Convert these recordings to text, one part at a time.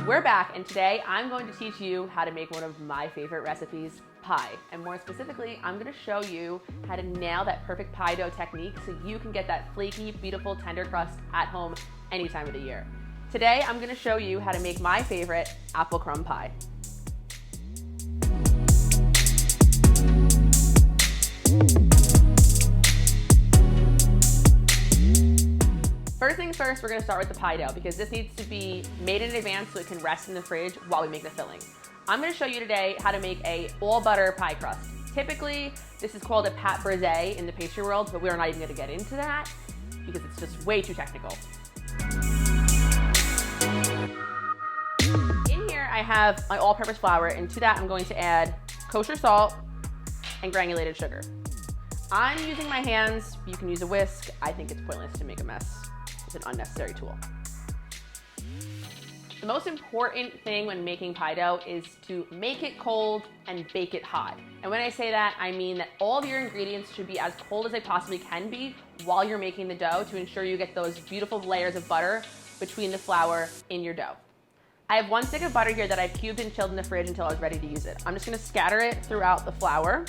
We're back, and today I'm going to teach you how to make one of my favorite recipes, pie. And more specifically, I'm going to show you how to nail that perfect pie dough technique so you can get that flaky, beautiful, tender crust at home any time of the year. Today, I'm going to show you how to make my favorite apple crumb pie. First things first, we're gonna start with the pie dough because this needs to be made in advance so it can rest in the fridge while we make the filling. I'm gonna show you today how to make a all butter pie crust. Typically, this is called a pâte brisée in the pastry world, but we're not even gonna get into that because it's just way too technical. In here, I have my all-purpose flour, and to that, I'm going to add kosher salt and granulated sugar. I'm using my hands. You can use a whisk. I think it's pointless to make a mess. It's an unnecessary tool. The most important thing when making pie dough is to make it cold and bake it hot. And when I say that, I mean that all of your ingredients should be as cold as they possibly can be while you're making the dough to ensure you get those beautiful layers of butter between the flour in your dough. I have one stick of butter here that I've cubed and chilled in the fridge until I was ready to use it. I'm just gonna scatter it throughout the flour.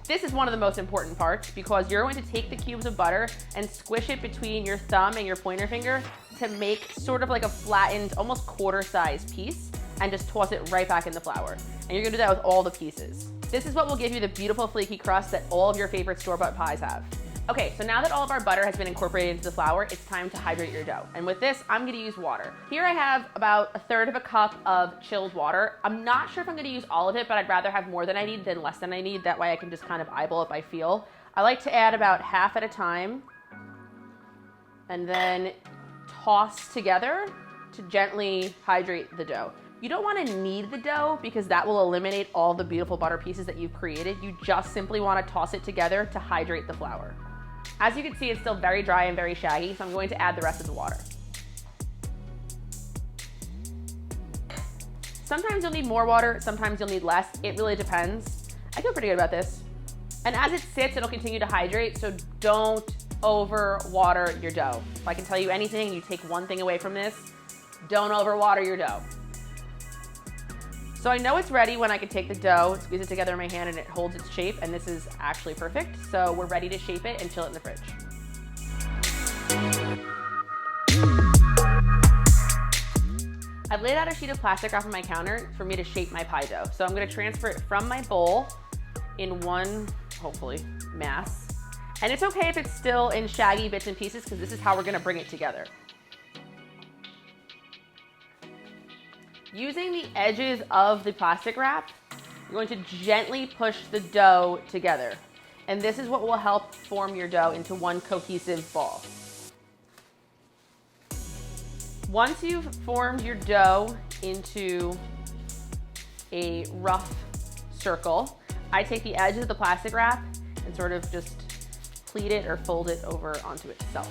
This is one of the most important parts because you're going to take the cubes of butter and squish it between your thumb and your pointer finger to make sort of like a flattened, almost quarter-sized piece, and just toss it right back in the flour. And you're gonna do that with all the pieces. This is what will give you the beautiful flaky crust that all of your favorite store-bought pies have. Okay, so now that all of our butter has been incorporated into the flour, it's time to hydrate your dough. And with this, I'm gonna use water. Here I have about 1/3 of a cup of chilled water. I'm not sure if I'm gonna use all of it, but I'd rather have more than I need than less than I need. That way I can just kind of eyeball it by feel. I like to add about half at a time and then toss together to gently hydrate the dough. You don't want to knead the dough because that will eliminate all the beautiful butter pieces that you've created. You just simply want to toss it together to hydrate the flour. As you can see, it's still very dry and very shaggy, so I'm going to add the rest of the water. Sometimes you'll need more water, sometimes you'll need less. It really depends. I feel pretty good about this. And as it sits, it'll continue to hydrate, so don't over water your dough. If I can tell you anything, you take one thing away from this, don't over water your dough. So I know it's ready when I can take the dough, squeeze it together in my hand, and it holds its shape, and this is actually perfect. So we're ready to shape it and chill it in the fridge. I've laid out a sheet of plastic wrap on my counter for me to shape my pie dough. So I'm gonna transfer it from my bowl in one, hopefully, mass. And it's okay if it's still in shaggy bits and pieces because this is how we're gonna bring it together. Using the edges of the plastic wrap, you're going to gently push the dough together. And this is what will help form your dough into one cohesive ball. Once you've formed your dough into a rough circle, I take the edge of the plastic wrap and sort of just pleat it or fold it over onto itself.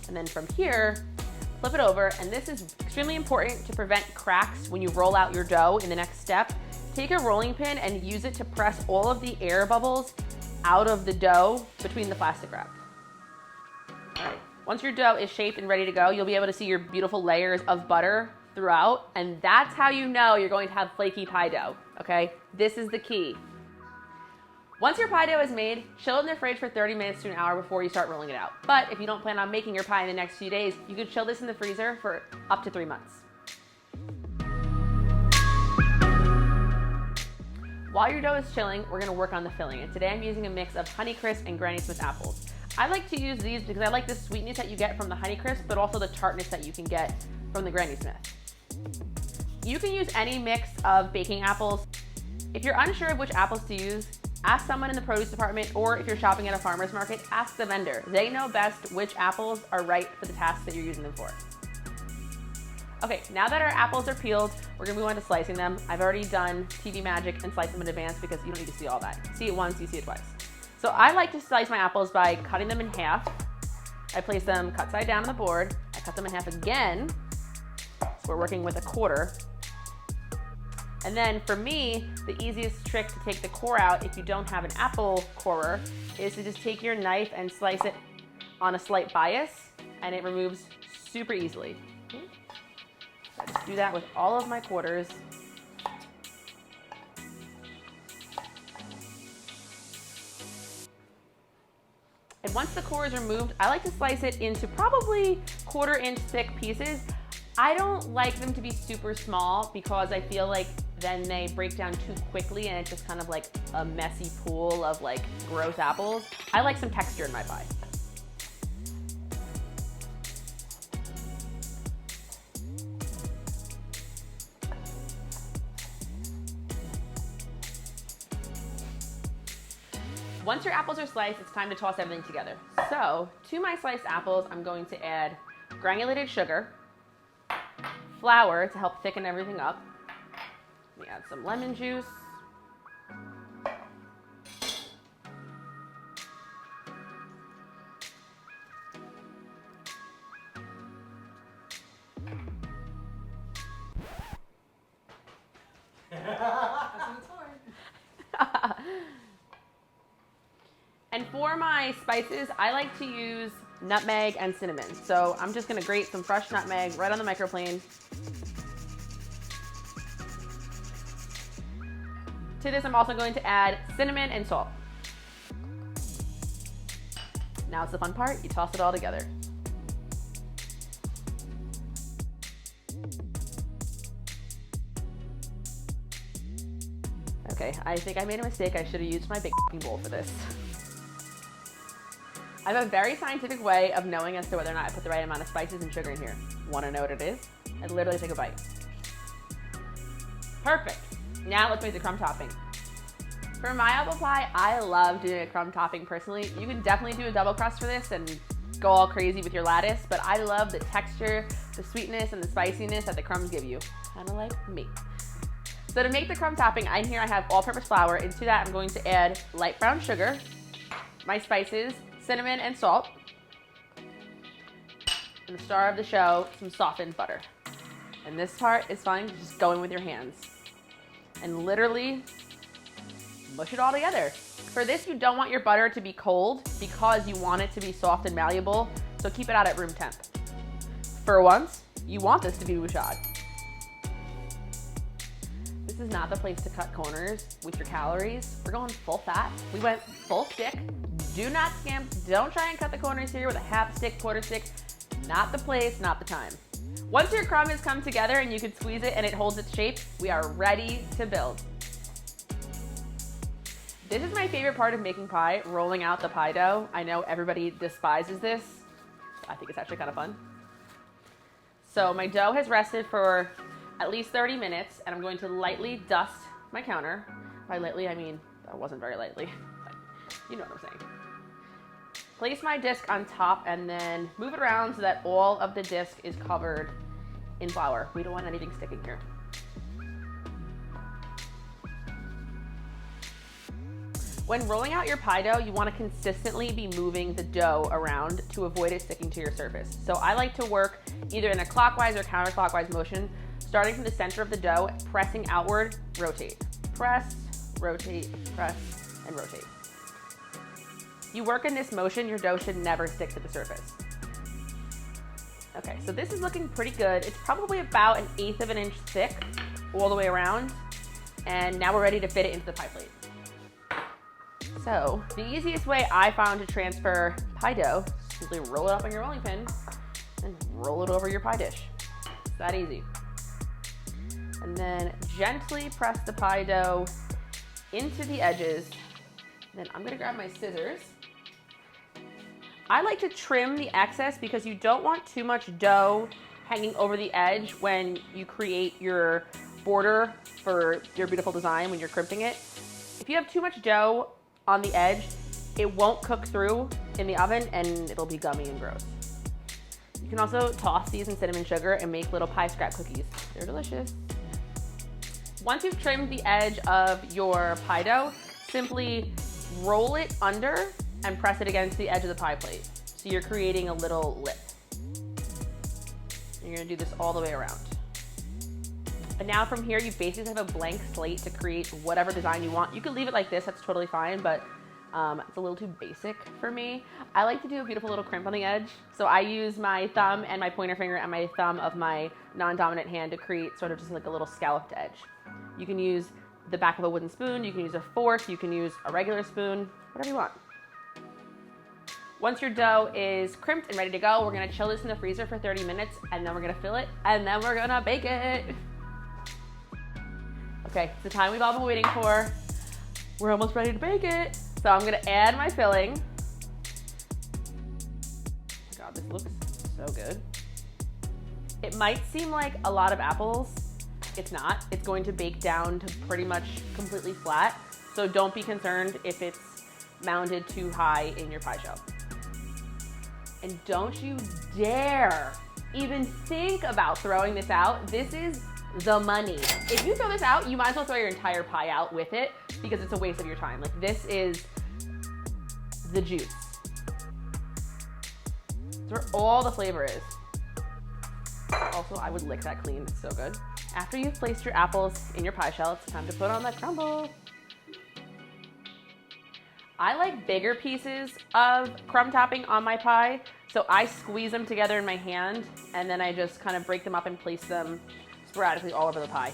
And then from here, flip it over, and this is extremely important to prevent cracks when you roll out your dough in the next step. Take a rolling pin and use it to press all of the air bubbles out of the dough between the plastic wrap. All right, once your dough is shaped and ready to go, you'll be able to see your beautiful layers of butter throughout, and that's how you know you're going to have flaky pie dough, okay? This is the key. Once your pie dough is made, chill it in the fridge for 30 minutes to an hour before you start rolling it out. But if you don't plan on making your pie in the next few days, you could chill this in the freezer for up to 3 months. While your dough is chilling, we're gonna work on the filling. And today I'm using a mix of Honeycrisp and Granny Smith apples. I like to use these because I like the sweetness that you get from the Honeycrisp, but also the tartness that you can get from the Granny Smith. You can use any mix of baking apples. If you're unsure of which apples to use, ask someone in the produce department, or if you're shopping at a farmer's market, ask the vendor. They know best which apples are right for the task that you're using them for. Okay, now that our apples are peeled, we're gonna move on to slicing them. I've already done TV magic and sliced them in advance because you don't need to see all that. See it once, you see it twice. So I like to slice my apples by cutting them in half. I place them cut side down on the board. I cut them in half again. So we're working with a quarter. And then for me, the easiest trick to take the core out if you don't have an apple corer is to just take your knife and slice it on a slight bias and it removes super easily. Let's do that with all of my quarters. And once the core is removed, I like to slice it into probably 1/4 inch thick pieces. I don't like them to be super small because I feel like then they break down too quickly and it's just kind of like a messy pool of like gross apples. I like some texture in my pie. Once your apples are sliced, it's time to toss everything together. So, to my sliced apples, I'm going to add granulated sugar, flour to help thicken everything up. Let me add some lemon juice. And for my spices, I like to use nutmeg and cinnamon. So I'm just gonna grate some fresh nutmeg right on the microplane. To this, I'm also going to add cinnamon and salt. Now it's the fun part, you toss it all together. Okay, I think I made a mistake. I should have used my big bowl for this. I have a very scientific way of knowing as to whether or not I put the right amount of spices and sugar in here. Want to know what it is? I literally take a bite. Perfect. Now let's make the crumb topping. For my apple pie, I love doing a crumb topping personally. You can definitely do a double crust for this and go all crazy with your lattice, but I love the texture, the sweetness, and the spiciness that the crumbs give you. Kind of like me. So to make the crumb topping, in here I have all-purpose flour. Into that, I'm going to add light brown sugar, my spices, cinnamon and salt, and the star of the show, some softened butter. And this part is fun, just go in with your hands and literally mush it all together. For this, you don't want your butter to be cold because you want it to be soft and malleable, so keep it out at room temp. For once, you want this to be bouchard. This is not the place to cut corners with your calories. We're going full fat. We went full stick. Do not skimp. Don't try and cut the corners here with a half stick, 1/4 stick. Not the place, not the time. Once your crumb has come together and you can squeeze it and it holds its shape, we are ready to build. This is my favorite part of making pie, rolling out the pie dough. I know everybody despises this. I think it's actually kind of fun. So my dough has rested for at least 30 minutes and I'm going to lightly dust my counter. By lightly, I mean, that wasn't very lightly, but you know what I'm saying. Place my disc on top and then move it around so that all of the disc is covered in flour. We don't want anything sticking here. When rolling out your pie dough, you want to consistently be moving the dough around to avoid it sticking to your surface. So I like to work either in a clockwise or counterclockwise motion, starting from the center of the dough, pressing outward, rotate. Press, rotate, press, and rotate. You work in this motion, your dough should never stick to the surface. Okay, so this is looking pretty good. It's probably about 1/8 of an inch thick all the way around. And now we're ready to fit it into the pie plate. So the easiest way I found to transfer pie dough is simply roll it up on your rolling pin and roll it over your pie dish. It's that easy. And then gently press the pie dough into the edges. Then I'm gonna grab my scissors. I like to trim the excess because you don't want too much dough hanging over the edge when you create your border for your beautiful design when you're crimping it. If you have too much dough on the edge, it won't cook through in the oven and it'll be gummy and gross. You can also toss these in cinnamon sugar and make little pie scrap cookies. They're delicious. Once you've trimmed the edge of your pie dough, simply roll it under and press it against the edge of the pie plate. So you're creating a little lip. And you're gonna do this all the way around. And now from here, you basically have a blank slate to create whatever design you want. You could leave it like this, that's totally fine, but It's a little too basic for me. I like to do a beautiful little crimp on the edge. So I use my thumb and my pointer finger and my thumb of my non-dominant hand to create sort of just like a little scalloped edge. You can use the back of a wooden spoon, you can use a fork, you can use a regular spoon, whatever you want. Once your dough is crimped and ready to go, we're gonna chill this in the freezer for 30 minutes and then we're gonna fill it and then we're gonna bake it. Okay, it's the time we've all been waiting for. We're almost ready to bake it. So I'm gonna add my filling. Oh my God, this looks so good. It might seem like a lot of apples. It's not. It's going to bake down to pretty much completely flat. So don't be concerned if it's mounted too high in your pie shell. And don't you dare even think about throwing this out. This is the money. If you throw this out, you might as well throw your entire pie out with it because it's a waste of your time. Like, this is the juice. It's where all the flavor is. Also, I would lick that clean. It's so good. After you've placed your apples in your pie shell, it's time to put on the crumble. I like bigger pieces of crumb topping on my pie, so I squeeze them together in my hand and then I just kind of break them up and place them sporadically all over the pie.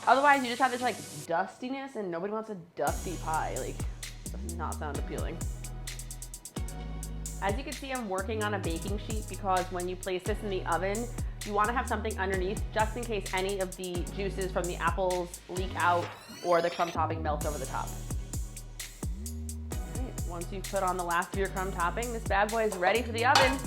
Otherwise, you just have this like dustiness and nobody wants a dusty pie. Like, does not sound appealing. As you can see, I'm working on a baking sheet because when you place this in the oven, you want to have something underneath just in case any of the juices from the apples leak out or the crumb topping melts over the top. Right, once you've put on the last of your crumb topping, this bad boy is ready for the oven.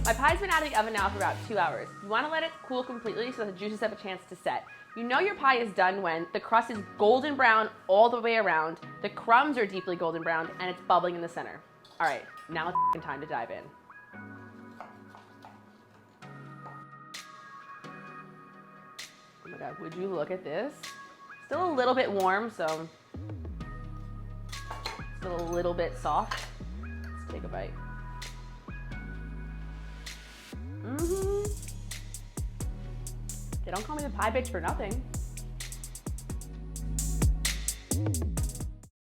My pie's been out of the oven now for about 2 hours. You want to let it cool completely so the juices have a chance to set. You know your pie is done when the crust is golden brown all the way around, the crumbs are deeply golden brown, and it's bubbling in the center. All right, now it's time to dive in. Oh my God, would you look at this? Still a little bit warm, so still a little bit soft. Let's take a bite. They don't call me the pie bitch for nothing.